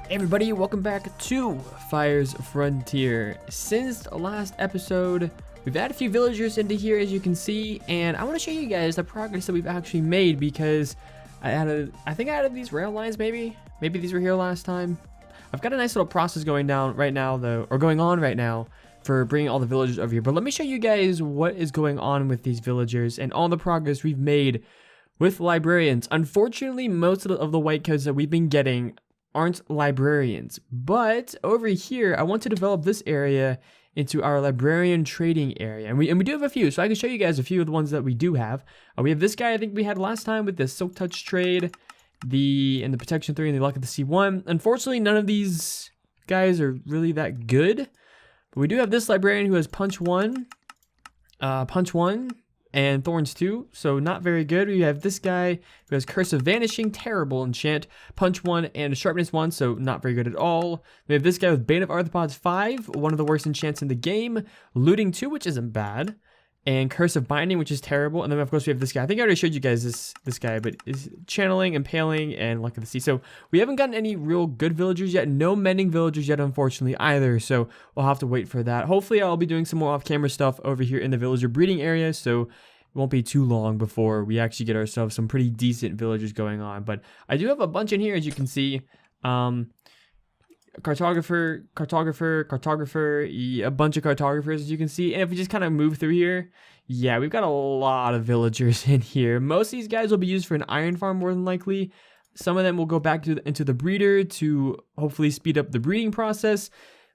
Hey everybody, welcome back to Fyr's Frontier. Since the last episode, we've added a few villagers into here, as you can see, and I want to show you guys the progress that we've actually made because I think I added these rail lines, maybe these were here last time. I've got a nice little process going on right now for bringing all the villagers over here, but let me show you guys what is going on with these villagers and all the progress we've made with librarians. Unfortunately, most of the white codes that we've been getting aren't librarians, but over here I want to develop this area into our librarian trading area, and we do have a few, so I can show you guys a few of the ones that we do have. We have this guy I think we had last time with the Silk Touch trade, the Protection 3 and the Luck of the Sea 1. Unfortunately, none of these guys are really that good, but we do have this librarian who has Punch 1 and Thorns 2, so not very good. We have this guy who has Curse of Vanishing, terrible enchant, Punch 1 and Sharpness 1, so not very good at all. We have this guy with Bane of Arthropods 5, one of the worst enchants in the game, Looting 2, which isn't bad, and Curse of Binding, which is terrible. And then of course we have this guy. I think I already showed you guys this guy, but is Channeling, Impaling, and Luck of the Sea. So we haven't gotten any real good villagers yet, no mending villagers yet, unfortunately, either, so we'll have to wait for that. Hopefully I'll be doing some more off-camera stuff over here in the villager breeding area, so it won't be too long before we actually get ourselves some pretty decent villagers going on. But I do have a bunch in here, as you can see. Cartographer, a bunch of cartographers, as you can see. And if we just kind of move through here, yeah, we've got a lot of villagers in here. Most of these guys will be used for an iron farm more than likely. Some of them will go back into the breeder to hopefully speed up the breeding process,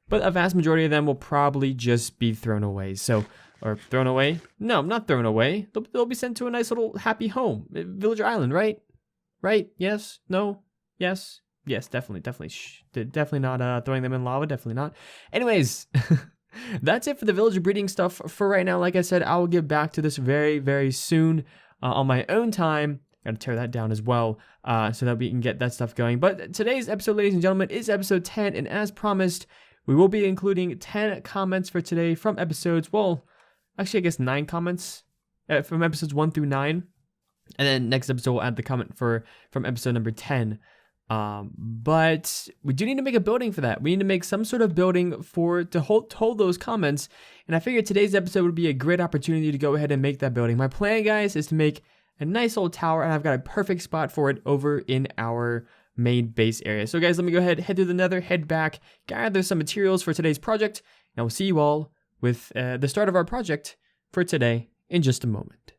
but a vast majority of them will probably just be thrown away. Or thrown away? No, not thrown away. They'll be sent to a nice little happy home. Villager Island, right? Right? Yes? No? Yes? Yes, definitely. Definitely not throwing them in lava. Definitely not. Anyways, that's it for the villager breeding stuff for right now. Like I said, I will get back to this very, very soon on my own time. Got to tear that down as well so that we can get that stuff going. But today's episode, ladies and gentlemen, is episode 10. And as promised, we will be including 10 comments for today from episodes, well, actually, I guess 9 comments from episodes 1 through 9. And then next episode, we'll add the comment from episode number 10. But we do need to make a building for that. We need to make some sort of building to hold those comments. And I figured today's episode would be a great opportunity to go ahead and make that building. My plan, guys, is to make a nice old tower. And I've got a perfect spot for it over in our main base area. So, guys, let me go ahead, head to the nether, head back, gather some materials for today's project. And we'll see you all with the start of our project for today in just a moment.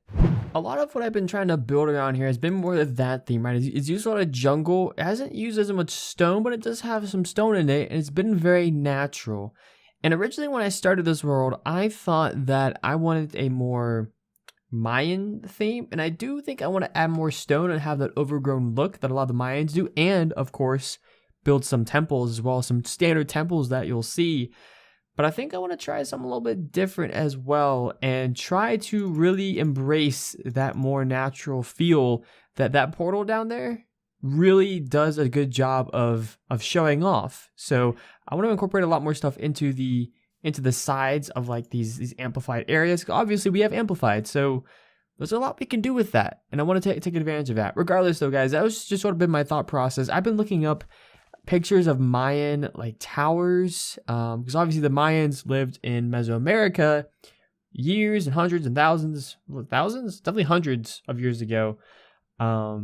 A lot of what I've been trying to build around here has been more of that theme, right? It's used a lot of jungle. It hasn't used as much stone, but it does have some stone in it, and it's been very natural. And originally when I started this world, I thought that I wanted a more Mayan theme, and I do think I want to add more stone and have that overgrown look that a lot of the Mayans do, and of course build some temples as well, some standard temples that you'll see. But I think I want to try something a little bit different as well and try to really embrace that more natural feel that portal down there really does a good job of showing off. So I want to incorporate a lot more stuff into the sides of like these amplified areas. Obviously we have amplified, so there's a lot we can do with that, and I want to take advantage of that. Regardless though, guys, that was just sort of been my thought process. I've been looking up pictures of Mayan like towers, because obviously the Mayans lived in Mesoamerica years and hundreds and thousands, definitely hundreds of years ago, a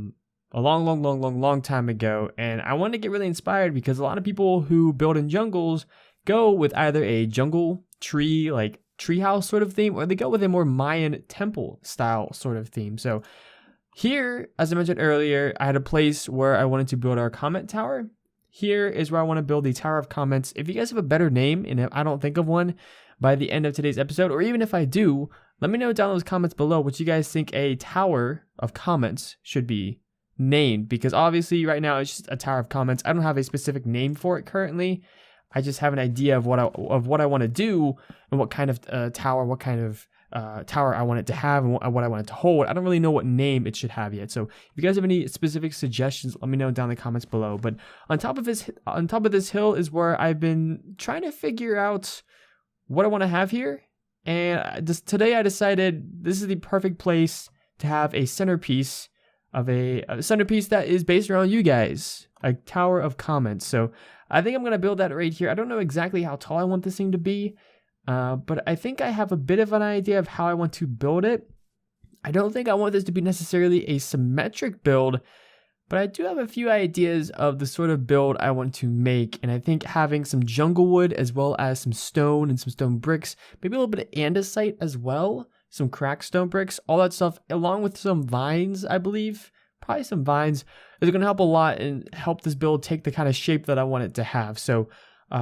long time ago. And I wanted to get really inspired because a lot of people who build in jungles go with either a jungle tree, like treehouse sort of theme, or they go with a more Mayan temple style sort of theme. So here, as I mentioned earlier, I had a place where I wanted to build our comment tower. Here is where I want to build the Tower of Comments. If you guys have a better name, and if I don't think of one by the end of today's episode, or even if I do, let me know down in those comments below what you guys think a Tower of Comments should be named. Because obviously right now it's just a Tower of Comments. I don't have a specific name for it currently. I just have an idea of what I want to do and what kind of tower, what kind of tower I want it to have and what I want it to hold. I don't really know what name it should have yet. So if you guys have any specific suggestions, let me know down in the comments below. But on top of this hill is where I've been trying to figure out what I want to have here. And today I decided this is the perfect place to have a centerpiece a centerpiece that is based around you guys, a tower of comments. So I think I'm going to build that right here. I don't know exactly how tall I want this thing to be, but I think I have a bit of an idea of how I want to build it. I don't think I want this to be necessarily a symmetric build, but I do have a few ideas of the sort of build I want to make, and I think having some jungle wood as well as some stone and some stone bricks, maybe a little bit of andesite as well, some cracked stone bricks, all that stuff, along with some vines, I believe, probably some vines, is going to help a lot and help this build take the kind of shape that I want it to have. So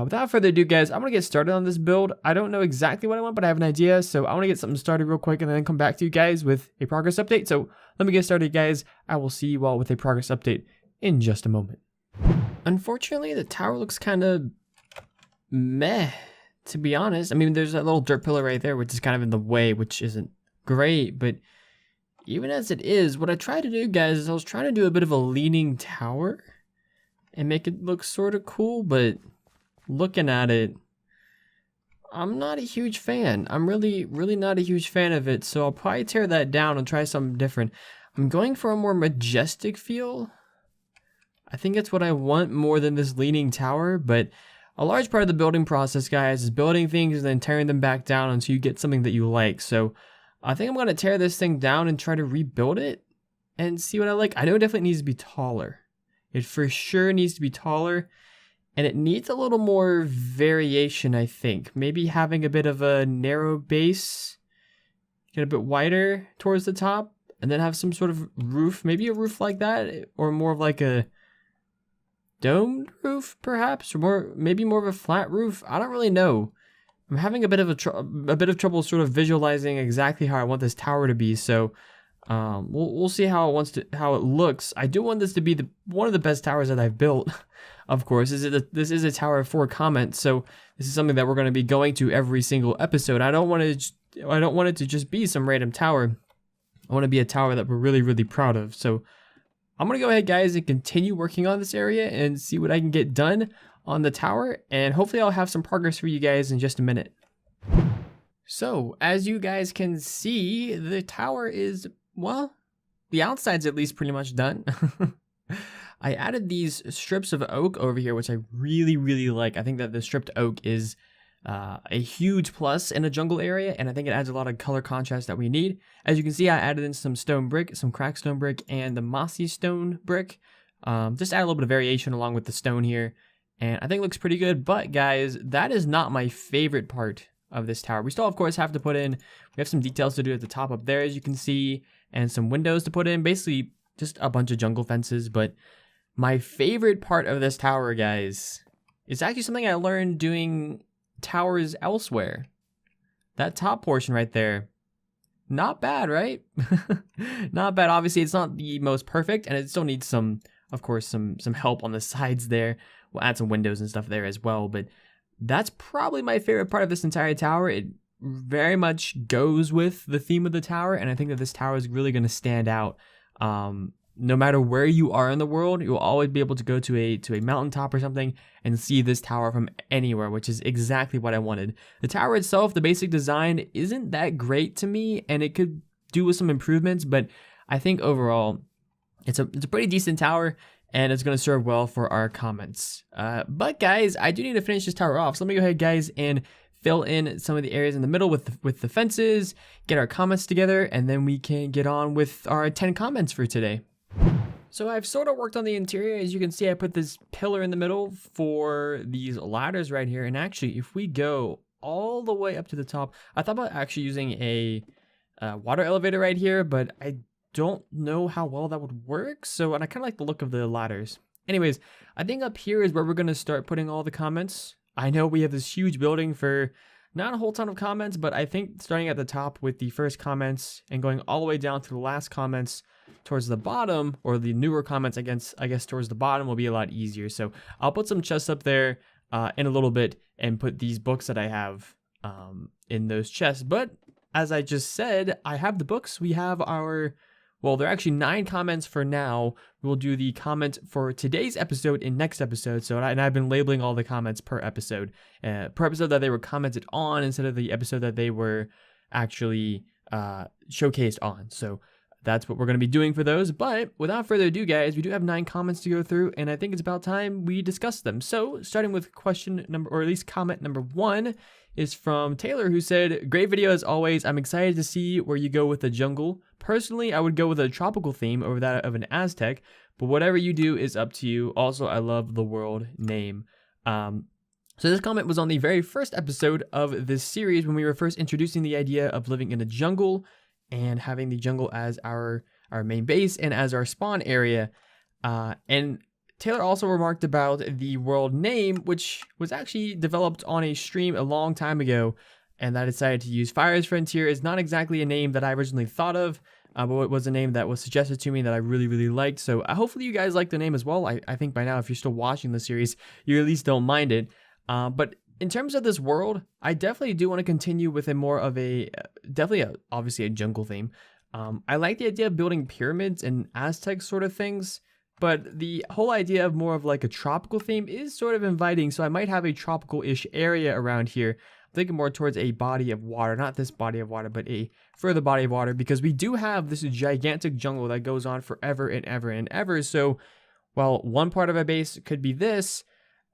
without further ado, guys, I'm going to get started on this build. I don't know exactly what I want, but I have an idea. So I want to get something started real quick and then come back to you guys with a progress update. So let me get started, guys. I will see you all with a progress update in just a moment. Unfortunately, the tower looks kind of meh, to be honest. I mean, there's that little dirt pillar right there, which is kind of in the way, which isn't great. But even as it is, what I tried to do, guys, is I was trying to do a bit of a leaning tower and make it look sort of cool, but looking at it, I'm not a huge fan. I'm really not a huge fan of it, so I'll probably tear that down and try something different. I'm going for a more majestic feel. I think it's what I want more than this leaning tower, but a large part of the building process, guys, is building things and then tearing them back down until you get something that you like. So I think I'm going to tear this thing down and try to rebuild it and see what I like. I know it definitely needs to be taller. It for sure needs to be taller. And it needs a little more variation, I think. Maybe having a bit of a narrow base, get a bit wider towards the top, and then have some sort of roof. Maybe a roof like that, or more of like a domed roof, perhaps, or maybe more of a flat roof. I don't really know. I'm having a bit of trouble sort of visualizing exactly how I want this tower to be. So we'll see how it looks. I do want this to be one of the best towers that I've built. Of course, this is a tower of 4 comments, so this is something that we're going to be going to every single episode. I don't want it to just be some random tower. I want to be a tower that we're really proud of. So I'm going to go ahead, guys, and continue working on this area and see what I can get done on the tower, and hopefully I'll have some progress for you guys in just a minute. So, as you guys can see, the tower is, well, the outside's at least pretty much done. I added these strips of oak over here, which I really like. I think that the stripped oak is a huge plus in a jungle area, and I think it adds a lot of color contrast that we need. As you can see, I added in some stone brick, some cracked stone brick, and the mossy stone brick. Just add a little bit of variation along with the stone here, and I think it looks pretty good. But guys, that is not my favorite part of this tower. We still, of course, have to put in, we have some details to do at the top up there, as you can see, and some windows to put in. Basically, just a bunch of jungle fences, but my favorite part of this tower, guys, is actually something I learned doing towers elsewhere. That top portion right there. Not bad, right? Not bad. Obviously, it's not the most perfect, and it still needs some, of course, some help on the sides there. We'll add some windows and stuff there as well, but that's probably my favorite part of this entire tower. It very much goes with the theme of the tower, and I think that this tower is really going to stand out. No matter where you are in the world, you'll always be able to go to a mountaintop or something and see this tower from anywhere, which is exactly what I wanted. The tower itself, the basic design, isn't that great to me, and it could do with some improvements, but I think overall it's a pretty decent tower, and it's going to serve well for our comments. But guys, I do need to finish this tower off, so let me go ahead, guys, and fill in some of the areas in the middle with the fences, get our comments together, and then we can get on with our 10 comments for today. So I've sort of worked on the interior. As you can see, I put this pillar in the middle for these ladders right here. And actually, if we go all the way up to the top, I thought about actually using a water elevator right here, but I don't know how well that would work. And I kind of like the look of the ladders. Anyways, I think up here is where we're going to start putting all the comments. I know we have this huge building for not a whole ton of comments, but I think starting at the top with the first comments and going all the way down to the last comments towards the bottom, or the newer comments, I guess towards the bottom, will be a lot easier. So I'll put some chests up there in a little bit and put these books that I have in those chests. But as I just said, I have the books. We have our, well, there are actually 9 comments for now. We'll do the comment for today's episode in next episode. And I've been labeling all the comments per episode that they were commented on instead of the episode that they were actually showcased on. So that's what we're going to be doing for those. But without further ado, guys, we do have 9 comments to go through, and I think it's about time we discuss them. So starting with question number, or at least comment number 1, is from Taylor, who said, great video as always. I'm excited to see where you go with the jungle. Personally, I would go with a tropical theme over that of an Aztec, but whatever you do is up to you. Also, I love the world name. So this comment was on the very first episode of this series when we were first introducing the idea of living in a jungle and having the jungle as our main base and as our spawn area. And Taylor also remarked about the world name, which was actually developed on a stream a long time ago, and I decided to use Fyr Frontier. Is not exactly a name that I originally thought of, but it was a name that was suggested to me that I really, really liked. So hopefully you guys like the name as well. I think by now, if you're still watching the series, you at least don't mind it. But in terms of this world, I definitely do want to continue with a more of a, obviously a jungle theme. I like the idea of building pyramids and Aztec sort of things, but the whole idea of more of like a tropical theme is sort of inviting. So I might have a tropical-ish area around here. I'm thinking more towards a body of water, not this body of water, but a further body of water, because we do have this gigantic jungle that goes on forever and ever and ever. So while one part of our base could be this,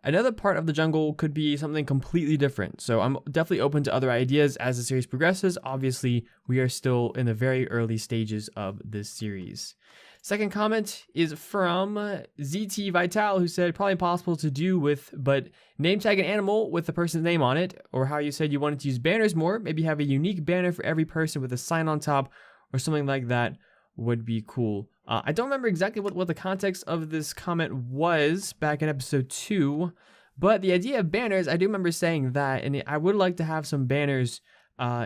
another part of the jungle could be something completely different. So I'm definitely open to other ideas as the series progresses. Obviously, we are still in the very early stages of this series. Second comment is from ZT Vital, who said, probably impossible to do with, but name tag an animal with the person's name on it, or how you said you wanted to use banners more. Maybe have a unique banner for every person with a sign on top or something like that would be cool. I don't remember exactly what the context of this comment was back in episode 2, but the idea of banners, I do remember saying that, and I would like to have some banners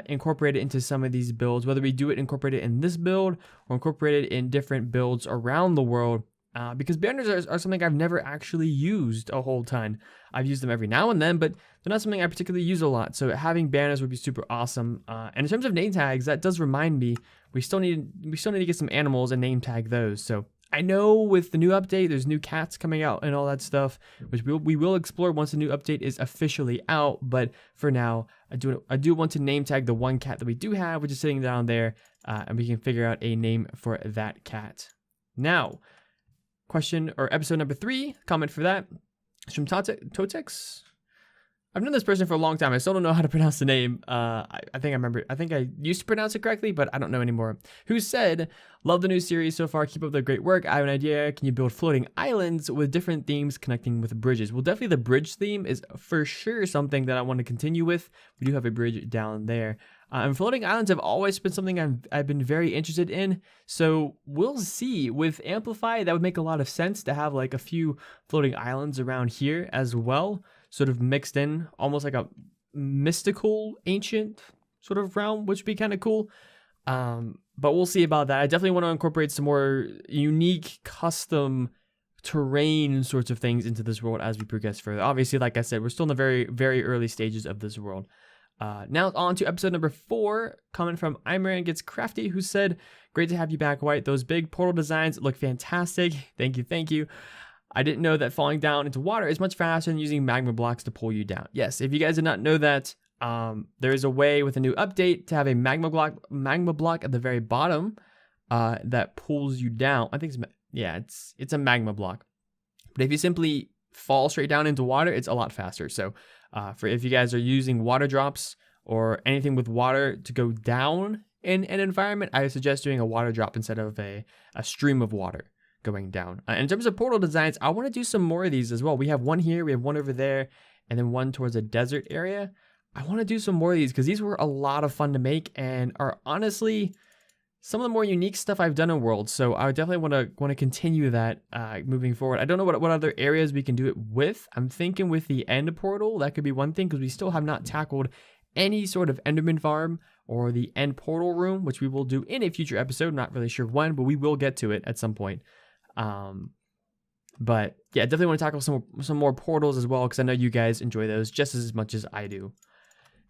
incorporated into some of these builds, whether we do it incorporated in this build or incorporated in different builds around the world, because banners are something I've never actually used a whole ton. I've used them every now and then, but they're not something I particularly use a lot. So having banners would be super awesome. And in terms of name tags, that does remind me, we still need to get some animals and name tag those. So I know with the new update, there's new cats coming out and all that stuff, which we will explore once the new update is officially out. But for now, I do want to name tag the one cat that we do have, which is sitting down there, and we can figure out a name for that cat. Now, question or episode number 3, comment for that is from Totex. I've known this person for a long time. I still don't know how to pronounce the name. I think I remember. I think I used to pronounce it correctly, but I don't know anymore. Who said, love the new series so far. Keep up the great work. I have an idea. Can you build floating islands with different themes connecting with bridges? Well, definitely the bridge theme is for sure something that I want to continue with. We do have a bridge down there. And floating islands have always been something I've been very interested in. So we'll see. With Amplify, that would make a lot of sense to have like a few floating islands around here as well, sort of mixed in, almost like a mystical, ancient sort of realm, which would be kind of cool. But we'll see about that. I definitely want to incorporate some more unique, custom terrain sorts of things into this world as we progress further. Obviously, like I said, we're still in the very, very early stages of this world. Now on to episode number 4, comment from Imran Gets Crafty, who said, great to have you back, White. Those big portal designs look fantastic. Thank you. I didn't know that falling down into water is much faster than using magma blocks to pull you down. Yes, if you guys did not know that, there is a way with a new update to have a magma block at the very bottom that pulls you down. I think it's a magma block. But if you simply fall straight down into water, it's a lot faster. So if you guys are using water drops or anything with water to go down in an environment, I suggest doing a water drop instead of a stream of water going down. In terms of portal designs, I want to do some more of these as well. We have one here, we have one over there, and then one towards a desert area. I want to do some more of these because these were a lot of fun to make and are honestly some of the more unique stuff I've done in Worlds. So I definitely want to continue that moving forward. I don't know what other areas we can do it with. I'm thinking with the end portal, that could be one thing because we still have not tackled any sort of Enderman farm or the end portal room, which we will do in a future episode. Not really sure when, but we will get to it at some point. But yeah, definitely want to tackle some more portals as well because I know you guys enjoy those just as much as I do.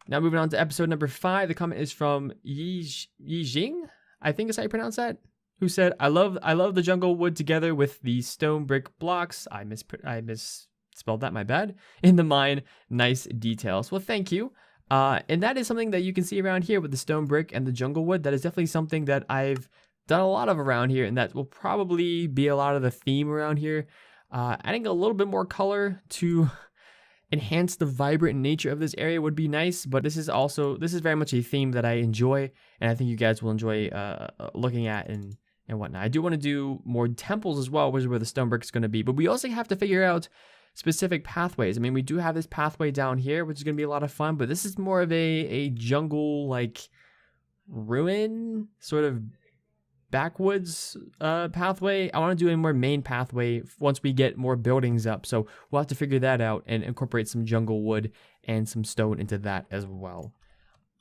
Now moving on to episode number 5, the comment is from Yijing, I think is how you pronounce that, who said, I love the jungle wood together with the stone brick blocks. I misspelled that, my bad. In the mine, nice details. Well, thank you. And that is something that you can see around here with the stone brick and the jungle wood. That is definitely something that I've done a lot of around here, and that will probably be a lot of the theme around here. Adding a little bit more color to enhance the vibrant nature of this area would be nice, but this is very much a theme that I enjoy, and I think you guys will enjoy looking at and whatnot. I do want to do more temples as well, which is where the stonebrick is going to be, but we also have to figure out specific pathways. I mean, we do have this pathway down here, which is going to be a lot of fun, but this is more of a jungle, like, ruin, sort of backwoods pathway. I want to do a more main pathway once we get more buildings up, so we'll have to figure that out and incorporate some jungle wood and some stone into that as well.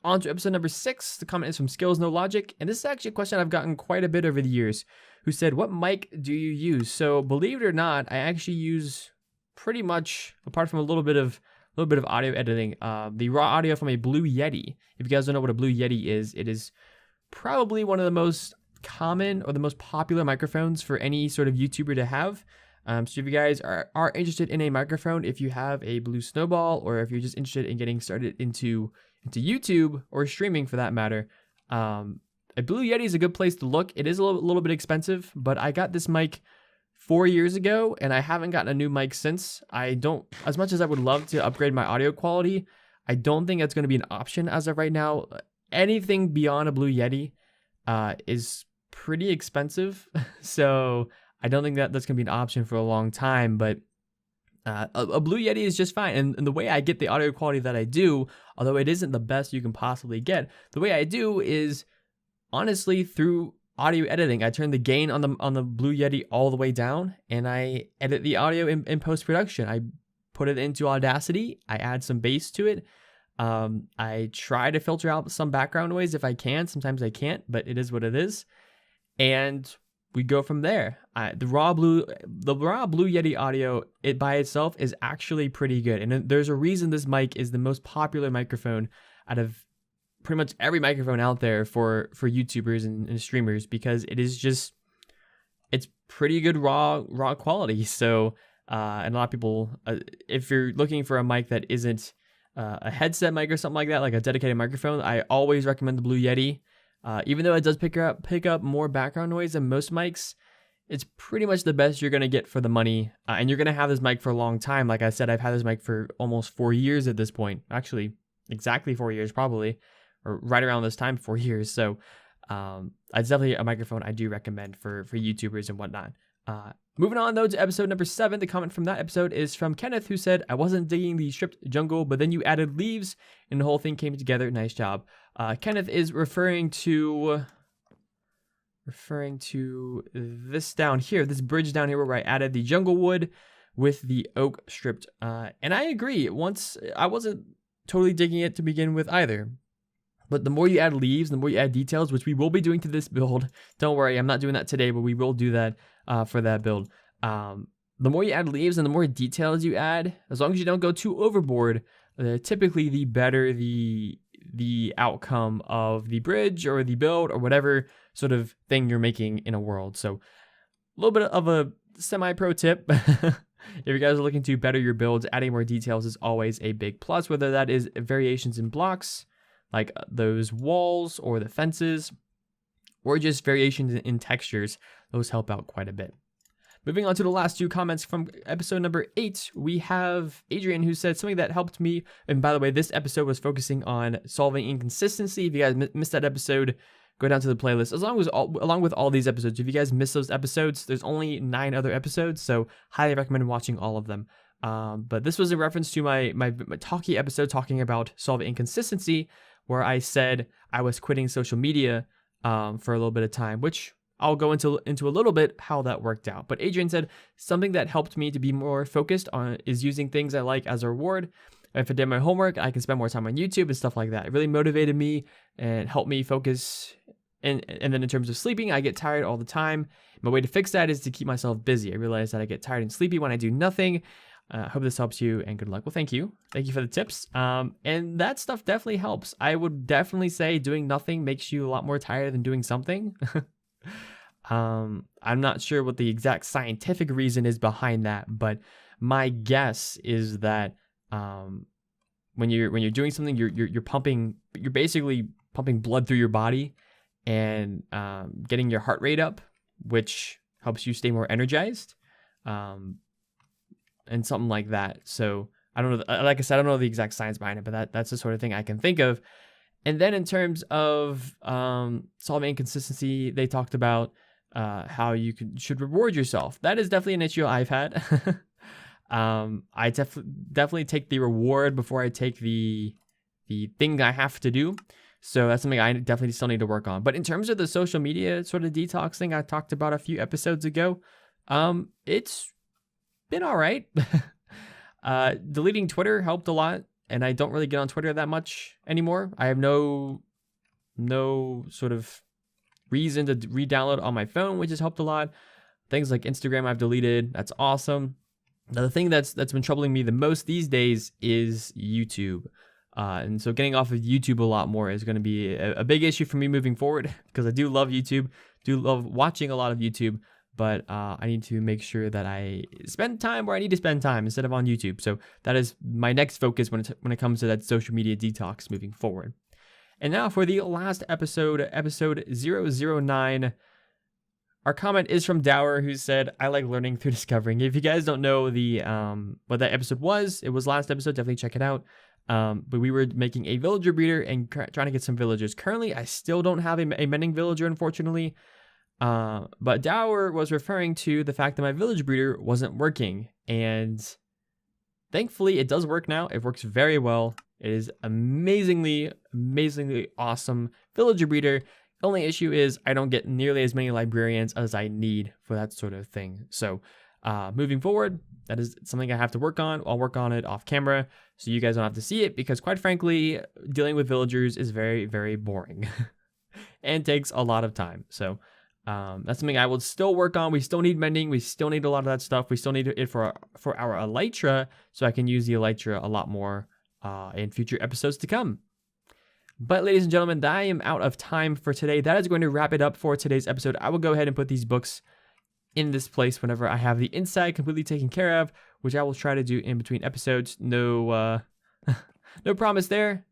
On to episode number 6. The comment is from Skills No Logic, and this is actually a question I've gotten quite a bit over the years, who said, what mic do you use? So believe it or not, I actually use pretty much, apart from a little bit of audio editing, the raw audio from a Blue Yeti. If you guys don't know what a Blue Yeti is, it is probably one of the most common or the most popular microphones for any sort of YouTuber to have. So if you guys are interested in a microphone, if you have a Blue Snowball, or if you're just interested in getting started into YouTube or streaming for that matter, a Blue Yeti is a good place to look. It is a little bit expensive, but I got this mic 4 years ago, and I haven't gotten a new mic since. As much as I would love to upgrade my audio quality, I don't think that's going to be an option as of right now. Anything beyond a Blue Yeti is pretty expensive, so I don't think that's going to be an option for a long time, but a Blue Yeti is just fine. And the way I get the audio quality that I do, although it isn't the best you can possibly get, the way I do is honestly through audio editing. I turn the gain on the Blue Yeti all the way down, and I edit the audio in post-production. I put it into Audacity, I add some bass to it. I try to filter out some background noise if I can. Sometimes I can't, but it is what it is. And we go from there. The raw Blue Yeti audio, it by itself is actually pretty good. And there's a reason this mic is the most popular microphone out of pretty much every microphone out there for YouTubers and streamers, because it's pretty good raw quality. So, and a lot of people, if you're looking for a mic that isn't a headset mic or something like that, like a dedicated microphone, I always recommend the Blue Yeti. Even though it does pick up more background noise than most mics, it's pretty much the best you're going to get for the money. And you're going to have this mic for a long time. Like I said, I've had this mic for almost 4 years at this point. Actually, exactly 4 years probably, or right around this time, 4 years. So it's definitely a microphone I do recommend for YouTubers and whatnot. Moving on, though, to episode number 7. The comment from that episode is from Kenneth, who said, I wasn't digging the stripped jungle, but then you added leaves and the whole thing came together. Nice job. Kenneth is referring to this down here, this bridge down here where I added the jungle wood with the oak stripped. And I agree. Once I wasn't totally digging it to begin with either. But the more you add leaves, the more you add details, which we will be doing to this build. Don't worry, I'm not doing that today, but we will do that for that build. The more you add leaves and the more details you add, as long as you don't go too overboard, typically the better the outcome of the bridge or the build or whatever sort of thing you're making in a world. So a little bit of a semi-pro tip. If you guys are looking to better your builds, adding more details is always a big plus, whether that is variations in blocks, like those walls or the fences, or just variations in textures. Those help out quite a bit. Moving on to the last 2 comments from episode number 8, we have Adrian, who said something that helped me. And by the way, this episode was focusing on solving inconsistency. If you guys missed that episode, go down to the playlist. Along with all these episodes, if you guys missed those episodes, there's only 9 other episodes, so highly recommend watching all of them. But this was a reference to my talkie episode talking about solving inconsistency, where I said I was quitting social media for a little bit of time, which I'll go into a little bit how that worked out. But Adrian said something that helped me to be more focused on is using things I like as a reward. If I did my homework, I can spend more time on YouTube and stuff like that. It really motivated me and helped me focus. And then in terms of sleeping, I get tired all the time. My way to fix that is to keep myself busy. I realize that I get tired and sleepy when I do nothing. Hope this helps you, and good luck. Well, thank you. Thank you for the tips. And that stuff definitely helps. I would definitely say doing nothing makes you a lot more tired than doing something. I'm not sure what the exact scientific reason is behind that, but my guess is that when you're doing something, you're basically pumping blood through your body, and getting your heart rate up, which helps you stay more energized, and something like that. So I don't know, like I said, I don't know the exact science behind it, but that's the sort of thing I can think of. And then in terms of solving inconsistency, they talked about how you should reward yourself. That is definitely an issue I've had. I definitely take the reward before I take the thing I have to do. So that's something I definitely still need to work on. But in terms of the social media sort of detox thing I talked about a few episodes ago, it's been all right. Deleting Twitter helped a lot, and I don't really get on Twitter that much anymore. I have no sort of reason to re-download on my phone, which has helped a lot. Things like Instagram I've deleted. That's awesome. Now, the thing that's been troubling me the most these days is YouTube. And so getting off of YouTube a lot more is going to be a big issue for me moving forward, because I do love YouTube, do love watching a lot of YouTube, but I need to make sure that I spend time where I need to spend time instead of on YouTube. So that is my next focus when it comes to that social media detox moving forward. And now for the last episode, episode 009. Our comment is from Dower, who said, "I like learning through discovering." If you guys don't know what that episode was, it was last episode. Definitely check it out. But we were making a villager breeder and trying to get some villagers. Currently, I still don't have a mending villager, unfortunately. But Dower was referring to the fact that my village breeder wasn't working. And thankfully, it does work now. It works very well. It is amazingly awesome villager breeder. The only issue is I don't get nearly as many librarians as I need for that sort of thing. So moving forward, that is something I have to work on. I'll work on it off camera so you guys don't have to see it, because quite frankly, dealing with villagers is very, very boring and takes a lot of time. So that's something I will still work on. We still need mending. We still need a lot of that stuff. We still need it for our elytra, so I can use the elytra a lot more in future episodes to come. But ladies and gentlemen, I am out of time for today. That is going to wrap it up for today's episode. I will go ahead and put these books in this place whenever I have the inside completely taken care of, which I will try to do in between episodes. No promise there.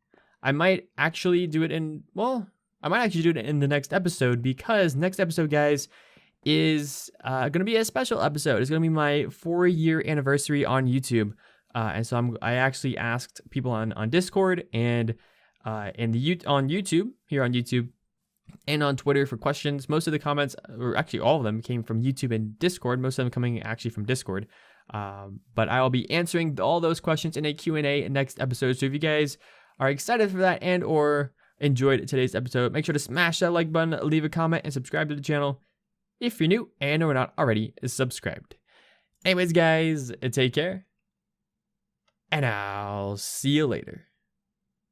I might actually do it in the next episode, because next episode, guys, is going to be a special episode. It's going to be my 4-year anniversary on YouTube. And so I actually asked people on Discord and on YouTube and on Twitter for questions. Most of the comments, or actually all of them, came from YouTube and Discord. Most of them coming actually from Discord. But I will be answering all those questions in a Q&A next episode. So if you guys are excited for that and or enjoyed today's episode, make sure to smash that like button, leave a comment, and subscribe to the channel if you're new and are not already subscribed. Anyways, guys, take care, and I'll see you later.